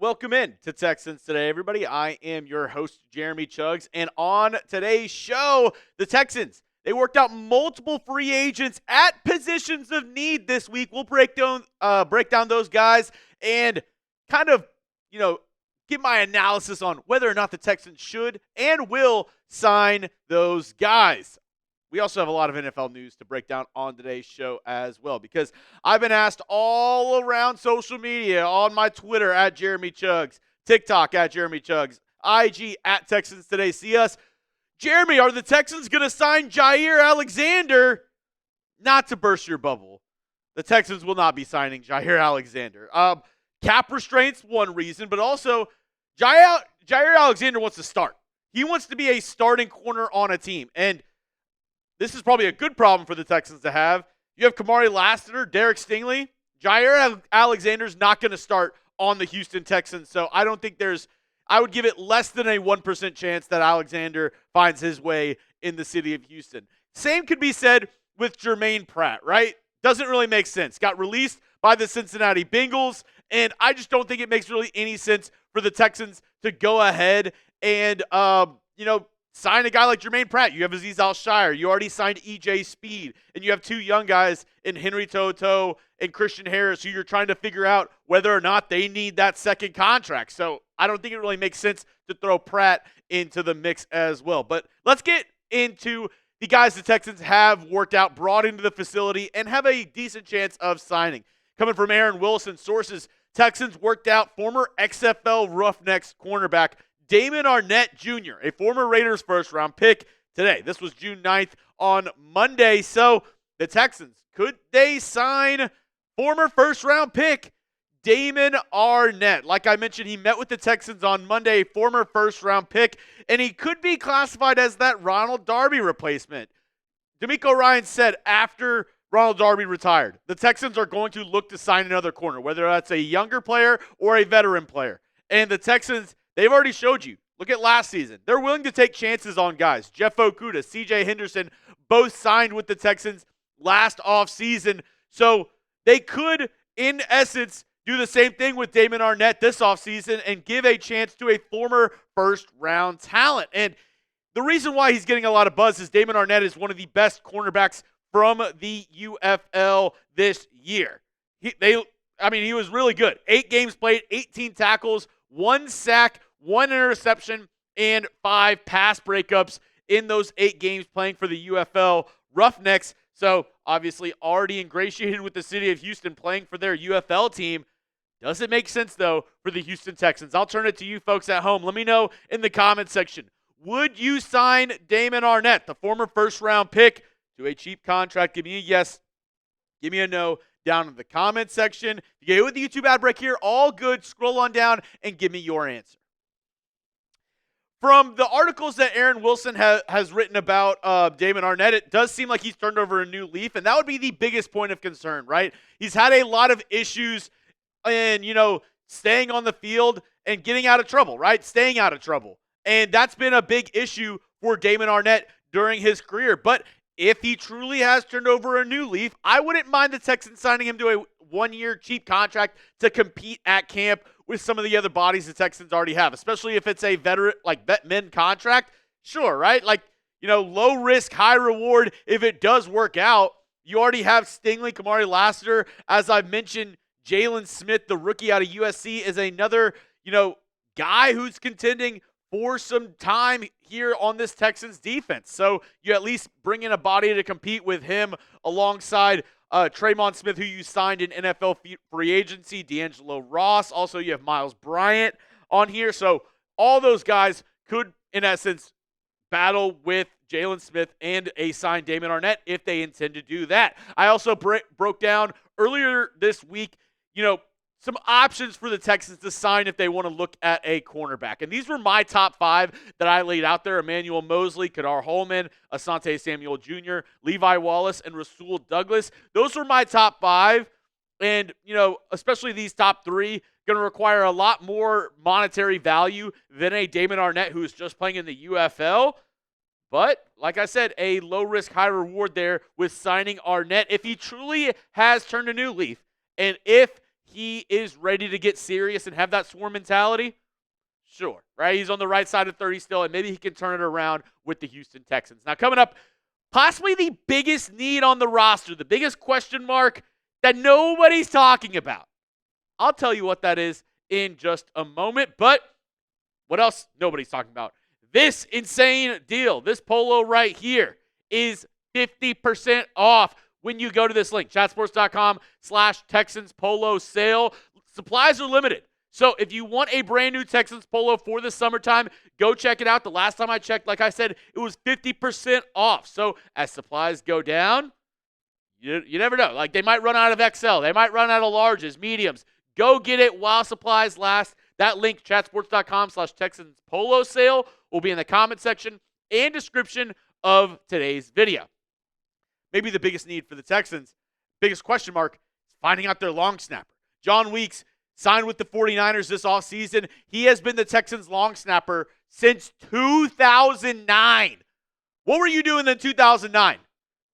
Welcome in to Texans Today, everybody. I am your host, Jeremy Chuggs, and on today's show, the Texans, they worked out multiple free agents at positions of need this week. We'll break down those guys and kind of, give my analysis on whether or not the Texans should and will sign those guys. We also have a lot of NFL news to break down on today's show as well, because I've been asked all around social media, on my Twitter at Jeremy Chuggs, TikTok at Jeremy Chuggs, IG at Texans Today. See us. Jeremy, are the Texans going to sign Jaire Alexander? Not to burst your bubble, the Texans will not be signing Jaire Alexander. Cap restraints, one reason, but also Jaire Alexander wants to start. He wants to be a starting corner on a team, and this is probably a good problem for the Texans to have. You have Kamari Lassiter, Derek Stingley. Jaire Alexander's not going to start on the Houston Texans, so I don't think I would give it less than a 1% chance that Alexander finds his way in the city of Houston. Same could be said with Germaine Pratt, right? Doesn't really make sense. Got released by the Cincinnati Bengals, and I just don't think it makes really any sense for the Texans to go ahead and, sign a guy like Germaine Pratt. You have Azeez Al-Shire. You already signed E.J. Speed. And you have two young guys in Henry Toto and Christian Harris who you're trying to figure out whether or not they need that second contract. So I don't think it really makes sense to throw Pratt into the mix as well. But let's get into the guys the Texans have worked out, brought into the facility, and have a decent chance of signing. Coming from Aaron Wilson, sources, Texans worked out former XFL Roughnecks cornerback Damon Arnette Jr., a former Raiders first-round pick today. This was June 9th on Monday. So the Texans, could they sign former first-round pick Damon Arnette? Like I mentioned, he met with the Texans on Monday, former first-round pick, and he could be classified as that Ronald Darby replacement. D'Amico Ryans said after Ronald Darby retired, the Texans are going to look to sign another corner, whether that's a younger player or a veteran player. And the Texans, they've already showed you. Look at last season. They're willing to take chances on guys. Jeff Okudah, C.J. Henderson, both signed with the Texans last offseason. So they could, in essence, do the same thing with Damon Arnette this offseason and give a chance to a former first-round talent. And the reason why he's getting a lot of buzz is Damon Arnette is one of the best cornerbacks from the UFL this year. He was really good. 8 games played, 18 tackles, 1 sack, 1 interception, and 5 pass breakups in those 8 games playing for the UFL Roughnecks. So, obviously, already ingratiated with the city of Houston playing for their UFL team. Does it make sense, though, for the Houston Texans? I'll turn it to you folks at home. Let me know in the comment section. Would you sign Damon Arnette, the former first-round pick, to a cheap contract? Give me a yes. Give me a no down in the comment section. You get with the YouTube ad break here, all good. Scroll on down and give me your answer. From the articles that Aaron Wilson has written about Damon Arnette, it does seem like he's turned over a new leaf, and that would be the biggest point of concern, right? He's had a lot of issues in, staying on the field and getting out of trouble, right? Staying out of trouble. And that's been a big issue for Damon Arnette during his career. But if he truly has turned over a new leaf, I wouldn't mind the Texans signing him to a 1-year cheap contract to compete at camp with some of the other bodies the Texans already have, especially if it's a veteran, like vet men contract. Sure, right? Low risk, high reward. If it does work out, you already have Stingley, Kamari Lassiter. As I've mentioned, Jalen Smith, the rookie out of USC, is another, guy who's contending for some time here on this Texans defense. So you at least bring in a body to compete with him alongside Tremon Smith, who you signed in NFL free agency, D'Angelo Ross. Also, you have Miles Bryant on here. So all those guys could, in essence, battle with Jalen Smith and a signed Damon Arnette if they intend to do that. I also broke down earlier this week, some options for the Texans to sign if they want to look at a cornerback. And these were my top 5 that I laid out there. Emmanuel Moseley, Kadar Hollman, Asante Samuel Jr., Levi Wallace, and Rasul Douglas. Those were my top 5. And, especially these top 3, going to require a lot more monetary value than a Damon Arnette who is just playing in the UFL. But, like I said, a low-risk, high-reward there with signing Arnette if he truly has turned a new leaf. And if he is ready to get serious and have that swarm mentality? Sure, right? He's on the right side of 30 still, and maybe he can turn it around with the Houston Texans. Now, coming up, possibly the biggest need on the roster, the biggest question mark that nobody's talking about. I'll tell you what that is in just a moment, but what else nobody's talking about? This insane deal, this polo right here, is 50% off when you go to this link, chatsports.com/Texans Polo sale. Supplies are limited. So if you want a brand new Texans polo for the summertime, go check it out. The last time I checked, like I said, it was 50% off. So as supplies go down, you never know. Like, they might run out of XL. They might run out of larges, mediums. Go get it while supplies last. That link, chatsports.com/Texans Polo sale, will be in the comment section and description of today's video. Maybe the biggest need for the Texans, biggest question mark, is finding out their long snapper. John Weeks signed with the 49ers this offseason. He has been the Texans long snapper since 2009. What were you doing in 2009?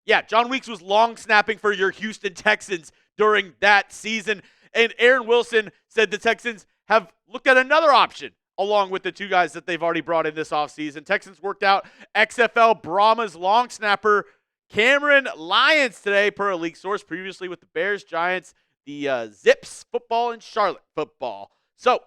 Yeah, John Weeks was long snapping for your Houston Texans during that season. And Aaron Wilson said the Texans have looked at another option along with the two guys that they've already brought in this offseason. Texans worked out XFL Brahmas long snapper Cameron Lyons today, per a league source, previously with the Bears, Giants, the Zips football, and Charlotte football. So,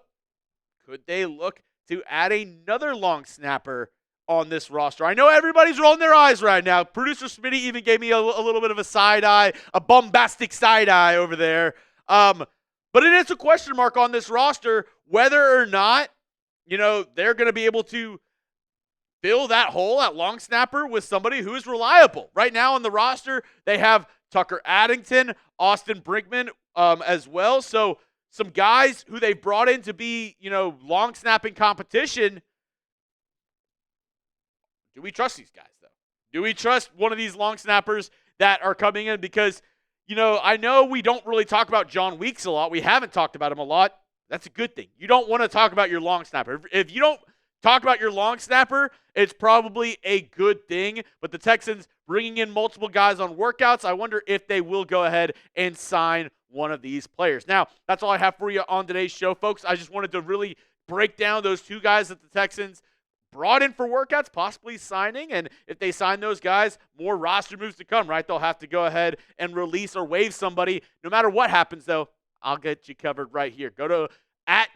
could they look to add another long snapper on this roster? I know everybody's rolling their eyes right now. Producer Smitty even gave me a little bit of a side eye, a bombastic side eye over there. But it is a question mark on this roster whether or not, they're going to be able to fill that hole at long snapper with somebody who is reliable. Right now on the roster, they have Tucker Addington, Austin Brinkman as well. So some guys who they've brought in to be, long snapping competition. Do we trust these guys, though? Do we trust one of these long snappers that are coming in? Because, I know we don't really talk about John Weeks a lot. We haven't talked about him a lot. That's a good thing. You don't want to talk about your long snapper. If you don't talk about your long snapper, it's probably a good thing. But the Texans bringing in multiple guys on workouts, I wonder if they will go ahead and sign one of these players. Now, that's all I have for you on today's show, folks. I just wanted to really break down those two guys that the Texans brought in for workouts, possibly signing. And if they sign those guys, more roster moves to come, right? They'll have to go ahead and release or waive somebody. No matter what happens, though, I'll get you covered right here. Go to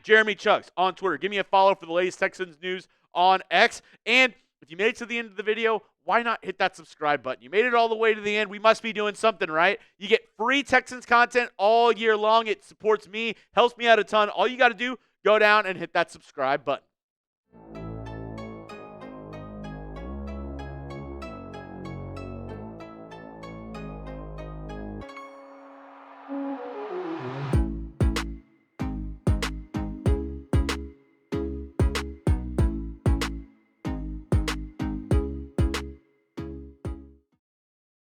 @Jeremy Chuggs on Twitter. Give me a follow for the latest Texans news on X. And if you made it to the end of the video, why not hit that subscribe button? You made it all the way to the end. We must be doing something right. You get free Texans content all year long. It supports me, helps me out a ton. All you got to do, go down and hit that subscribe button.